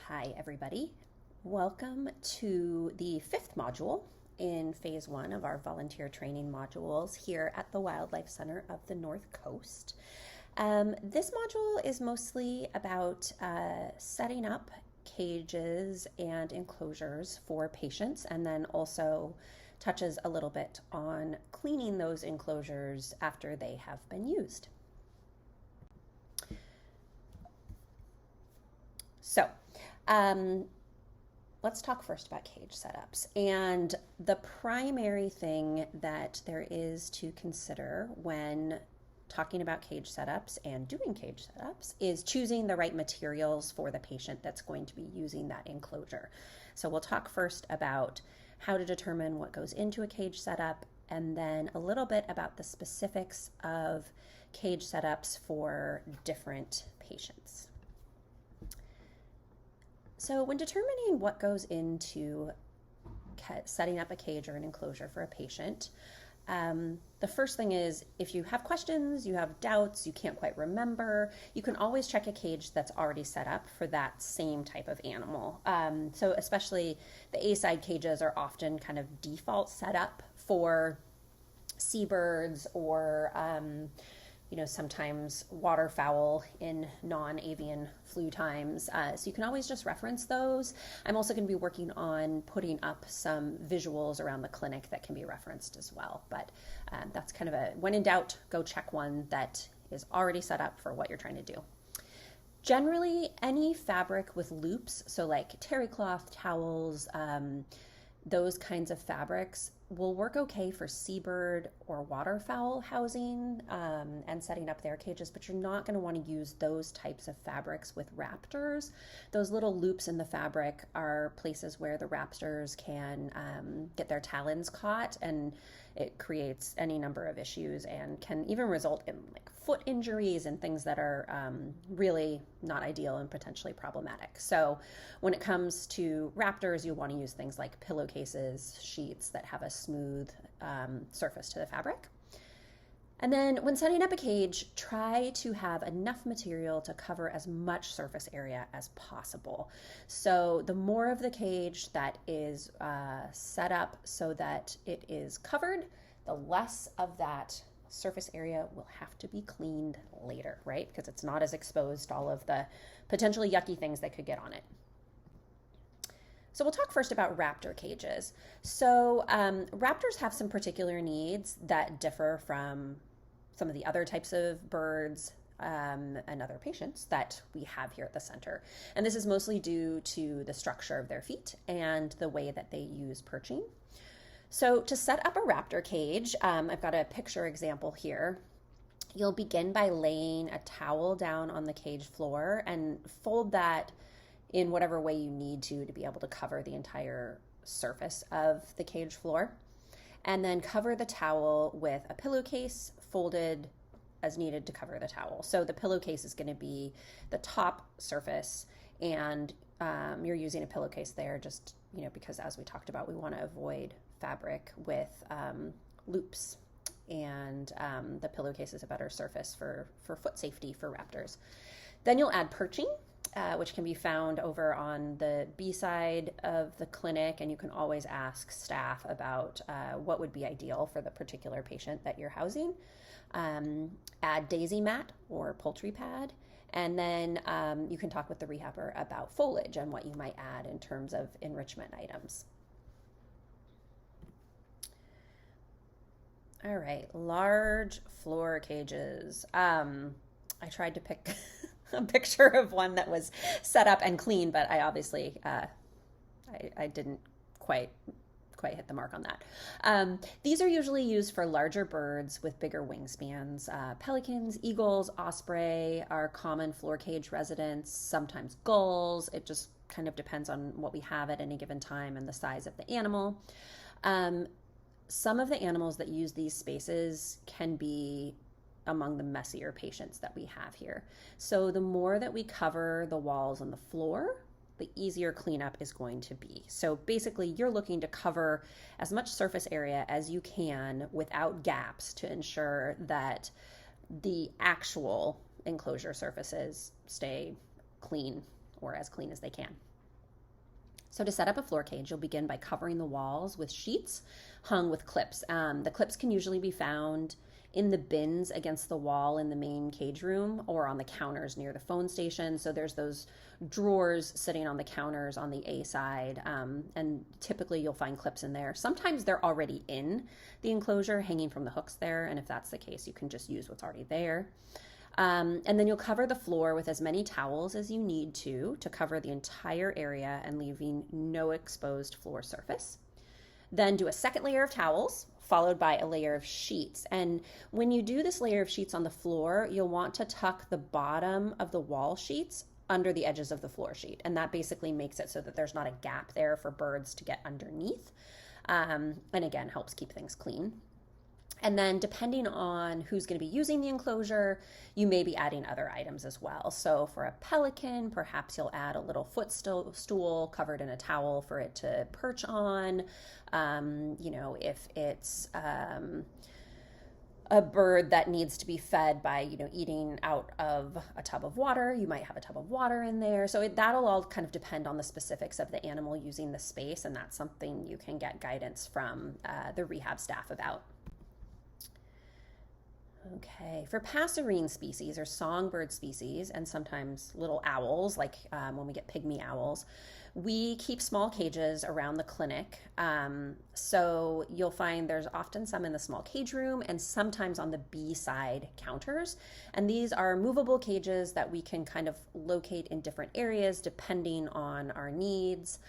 Hi, everybody. Welcome to the fifth module in phase one of our volunteer training modules here at the Wildlife Center of the North Coast. This module is mostly about setting up cages and enclosures for patients, and then also touches a little bit on cleaning those enclosures after they have been used. So, let's talk first about cage setups. And the primary thing that there is to consider when talking about cage setups and doing cage setups is choosing the right materials for the patient that's going to be using that enclosure. So we'll talk first about how to determine what goes into a cage setup, and then a little bit about the specifics of cage setups for different patients. So when determining what goes into setting up a cage or an enclosure for a patient, the first thing is if you have questions, you have doubts, you can't quite remember, you can always check a cage that's already set up for that same type of animal. So especially the A-side cages are often kind of default set up for seabirds or sometimes waterfowl in non-avian flu times. So you can always just reference those. I'm also going to be working on putting up some visuals around the clinic that can be referenced as well. But that's kind of when in doubt, go check one that is already set up for what you're trying to do. Generally, any fabric with loops, so like terry cloth, towels, those kinds of fabrics will work okay for seabird or waterfowl housing and setting up their cages, but you're not going to want to use those types of fabrics with raptors. Those little loops in the fabric are places where the raptors can get their talons caught, and it creates any number of issues and can even result in like foot injuries and things that are really not ideal and potentially problematic. So when it comes to raptors, you want to use things like pillowcases, sheets that have a smooth surface to the fabric. And then when setting up a cage, try to have enough material to cover as much surface area as possible. So the more of the cage that is set up so that it is covered, the less of that surface area will have to be cleaned later, right? Because it's not as exposed to all of the potentially yucky things that could get on it. So we'll talk first about raptor cages. So raptors have some particular needs that differ from some of the other types of birds and other patients that we have here at the center. And this is mostly due to the structure of their feet and the way that they use perching. So to set up a raptor cage, I've got a picture example here. You'll begin by laying a towel down on the cage floor and fold that in whatever way you need to be able to cover the entire surface of the cage floor. And then cover the towel with a pillowcase folded as needed to cover the towel. So the pillowcase is going to be the top surface, and you're using a pillowcase there just, because as we talked about, we want to avoid fabric with loops, and the pillowcase is a better surface for foot safety for raptors. Then you'll add perching, which can be found over on the B side of the clinic, and you can always ask staff about what would be ideal for the particular patient that you're housing. Add daisy mat or poultry pad, and then you can talk with the rehabber about foliage and what you might add in terms of enrichment items. All right, large floor cages. I tried to pick a picture of one that was set up and clean, but I obviously I didn't quite hit the mark on that. These are usually used for larger birds with bigger wingspans. Pelicans, eagles, osprey are common floor cage residents, sometimes gulls. It just kind of depends on what we have at any given time and the size of the animal. Some of the animals that use these spaces can be among the messier patients that we have here. So the more that we cover the walls and the floor, the easier cleanup is going to be. So basically, you're looking to cover as much surface area as you can without gaps to ensure that the actual enclosure surfaces stay clean or as clean as they can. So to set up a floor cage, you'll begin by covering the walls with sheets hung with clips. The clips can usually be found in the bins against the wall in the main cage room or on the counters near the phone station. So there's those drawers sitting on the counters on the A side, and typically you'll find clips in there. Sometimes they're already in the enclosure, hanging from the hooks there, and if that's the case, you can just use what's already there. And then you'll cover the floor with as many towels as you need to cover the entire area and leaving no exposed floor surface. Then do a second layer of towels, followed by a layer of sheets. And when you do this layer of sheets on the floor, you'll want to tuck the bottom of the wall sheets under the edges of the floor sheet. And that basically makes it so that there's not a gap there for birds to get underneath. And again, helps keep things clean. And then depending on who's going to be using the enclosure, you may be adding other items as well. So for a pelican, perhaps you'll add a little footstool covered in a towel for it to perch on. If it's a bird that needs to be fed by, eating out of a tub of water, you might have a tub of water in there. So that'll all kind of depend on the specifics of the animal using the space, and that's something you can get guidance from the rehab staff about. Okay, for passerine species or songbird species, and sometimes little owls, like when we get pygmy owls, we keep small cages around the clinic. So you'll find there's often some in the small cage room and sometimes on the B side counters. And these are movable cages that we can kind of locate in different areas depending on our needs.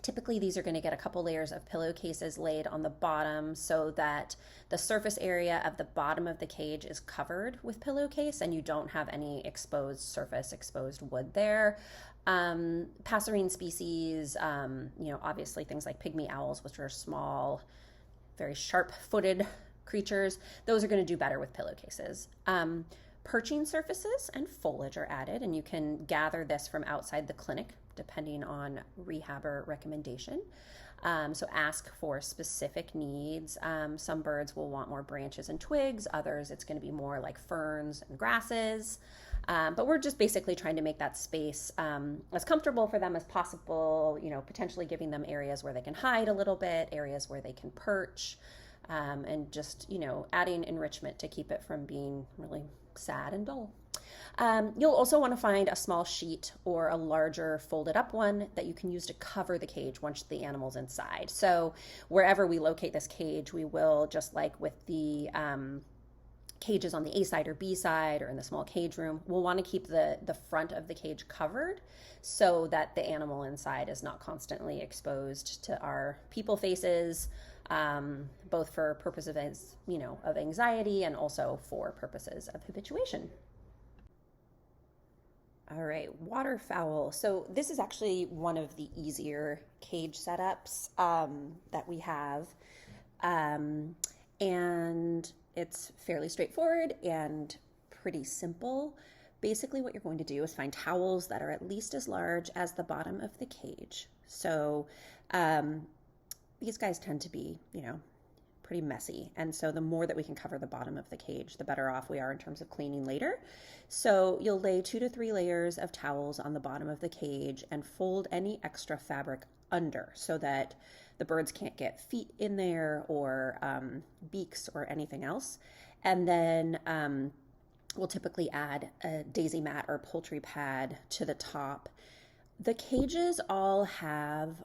Typically, these are going to get a couple layers of pillowcases laid on the bottom so that the surface area of the bottom of the cage is covered with pillowcase and you don't have any exposed surface, exposed wood there. Passerine species, obviously things like pygmy owls, which are small, very sharp-footed creatures, those are going to do better with pillowcases. Perching surfaces and foliage are added, and you can gather this from outside the clinic depending on rehabber recommendation. So ask for specific needs. Some birds will want more branches and twigs. Others, it's going to be more like ferns and grasses. But we're just basically trying to make that space as comfortable for them as possible, potentially giving them areas where they can hide a little bit, areas where they can perch, and just, adding enrichment to keep it from being really sad and dull. You'll also want to find a small sheet or a larger folded up one that you can use to cover the cage once the animal's inside. So wherever we locate this cage, we will, just like with the cages on the A side or B side or in the small cage room, we'll want to keep the front of the cage covered so that the animal inside is not constantly exposed to our people faces, both for purposes of anxiety and also for purposes of habituation. All right, waterfowl. So this is actually one of the easier cage setups that we have. And it's fairly straightforward and pretty simple. Basically what you're going to do is find towels that are at least as large as the bottom of the cage. So these guys tend to be, pretty messy. And so the more that we can cover the bottom of the cage, the better off we are in terms of cleaning later. So you'll lay 2 to 3 layers of towels on the bottom of the cage and fold any extra fabric under so that the birds can't get feet in there or beaks or anything else. And then we'll typically add a daisy mat or poultry pad to the top. The cages all have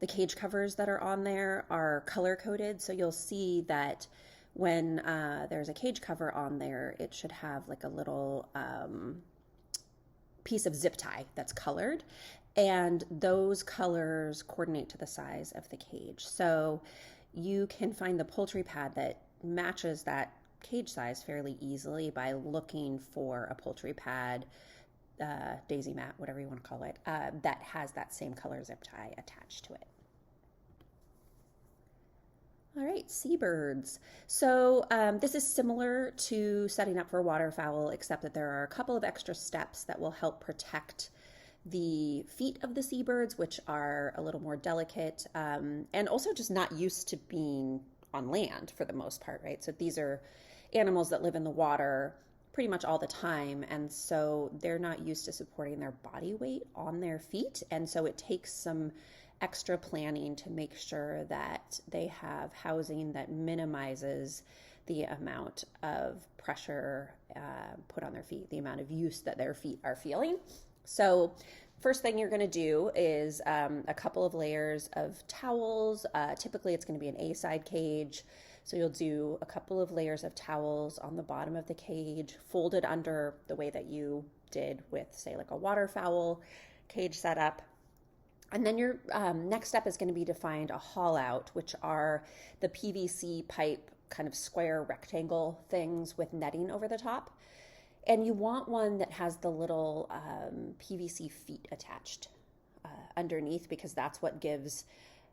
the cage covers that are on there are color coded, so you'll see that when there's a cage cover on there, it should have like a little piece of zip tie that's colored, and those colors coordinate to the size of the cage. So you can find the poultry pad that matches that cage size fairly easily by looking for a poultry pad, daisy mat, whatever you want to call it, that has that same color zip tie attached to it. All right, seabirds. So this is similar to setting up for waterfowl, except that there are a couple of extra steps that will help protect the feet of the seabirds, which are a little more delicate, and also just not used to being on land for the most part, right? So these are animals that live in the water pretty much all the time. And so they're not used to supporting their body weight on their feet. And so it takes some extra planning to make sure that they have housing that minimizes the amount of pressure put on their feet, the amount of use that their feet are feeling. So first thing you're going to do is a couple of layers of towels. Typically it's going to be an A-side cage. So you'll do a couple of layers of towels on the bottom of the cage, folded under the way that you did with, say, like a waterfowl cage setup. And then your next step is going to be to find a haul out, which are the PVC pipe kind of square rectangle things with netting over the top. And you want one that has the little PVC feet attached underneath, because that's what gives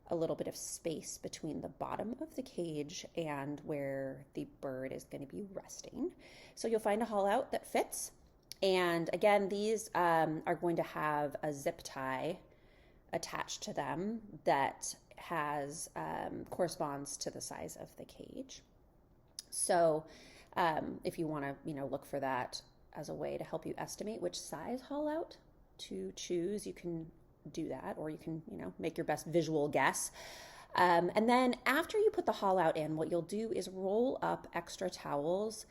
a little bit of space between the bottom of the cage and where the bird is going to be resting. So you'll find a haul out that fits. And again, these are going to have a zip tie attached to them that has corresponds to the size of the cage. So if you want to, look for that as a way to help you estimate which size haul out to choose, you can do that, or you can, make your best visual guess. And then after you put the haul out in, what you'll do is roll up extra towels,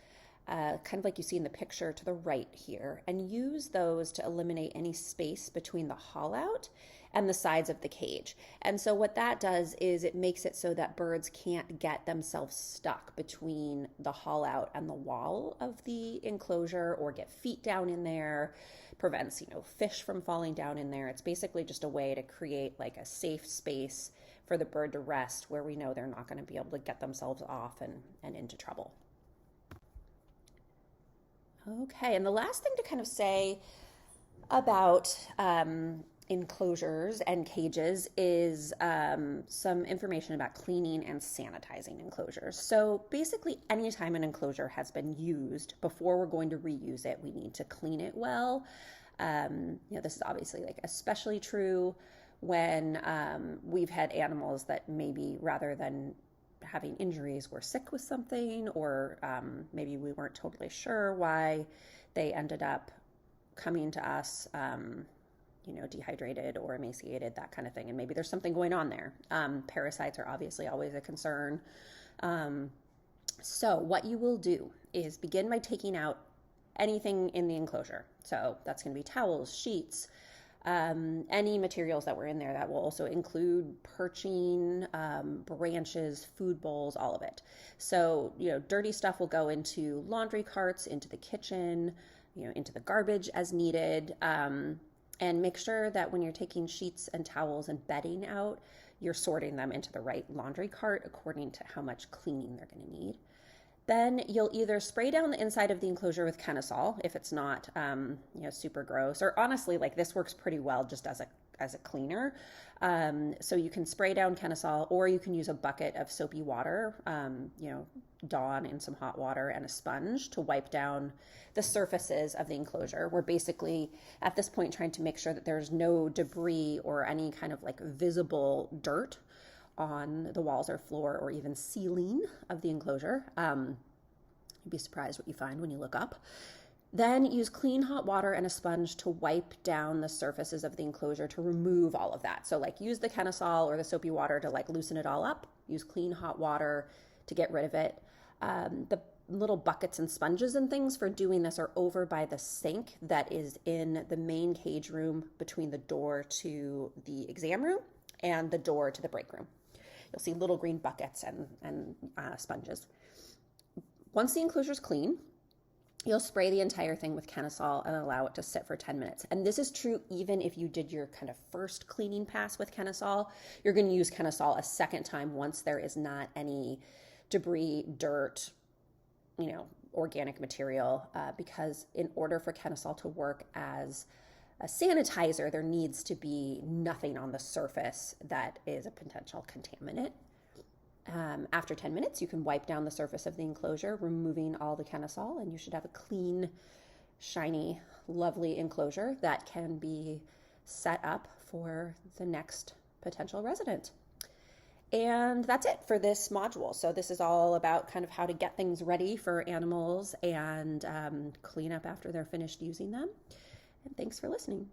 kind of like you see in the picture to the right here, and use those to eliminate any space between the haul out and the sides of the cage. And so what that does is it makes it so that birds can't get themselves stuck between the haul out and the wall of the enclosure, or get feet down in there, prevents, fish from falling down in there. It's basically just a way to create like a safe space for the bird to rest, where we know they're not going to be able to get themselves off and into trouble. Okay, and the last thing to kind of say about enclosures and cages is some information about cleaning and sanitizing enclosures. So basically, anytime an enclosure has been used, before we're going to reuse it, we need to clean it well. This is obviously like especially true when we've had animals that maybe, rather than having injuries, were sick with something, or maybe we weren't totally sure why they ended up coming to us dehydrated or emaciated, that kind of thing. And maybe there's something going on there. Parasites are obviously always a concern. So what you will do is begin by taking out anything in the enclosure. So that's going to be towels, sheets, any materials that were in there. That will also include perching, branches, food bowls, all of it. So, dirty stuff will go into laundry carts, into the kitchen, into the garbage as needed. And make sure that when you're taking sheets and towels and bedding out, you're sorting them into the right laundry cart according to how much cleaning they're going to need. Then you'll either spray down the inside of the enclosure with Kenasol if it's not, super gross, or honestly, like this works pretty well just as a cleaner. So you can spray down Kenasol, or you can use a bucket of soapy water, Dawn in some hot water and a sponge to wipe down the surfaces of the enclosure. We're basically at this point trying to make sure that there's no debris or any kind of like visible dirt on the walls or floor or even ceiling of the enclosure. You'd be surprised what you find when you look up. Then use clean hot water and a sponge to wipe down the surfaces of the enclosure to remove all of that. So like use the Kenasol or the soapy water to like loosen it all up. Use clean hot water to get rid of it. The little buckets and sponges and things for doing this are over by the sink that is in the main cage room between the door to the exam room and the door to the break room. You'll see little green buckets and sponges. Once the enclosure is clean, you'll spray the entire thing with Kenasol and allow it to sit for 10 minutes. And this is true even if you did your kind of first cleaning pass with Kenasol. You're going to use Kenasol a second time once there is not any debris, dirt, organic material, because in order for Kenasol to work as a sanitizer, there needs to be nothing on the surface that is a potential contaminant. After 10 minutes, you can wipe down the surface of the enclosure, removing all the Kenasol, and you should have a clean, shiny, lovely enclosure that can be set up for the next potential resident. And that's it for this module. So this is all about kind of how to get things ready for animals and clean up after they're finished using them. And thanks for listening.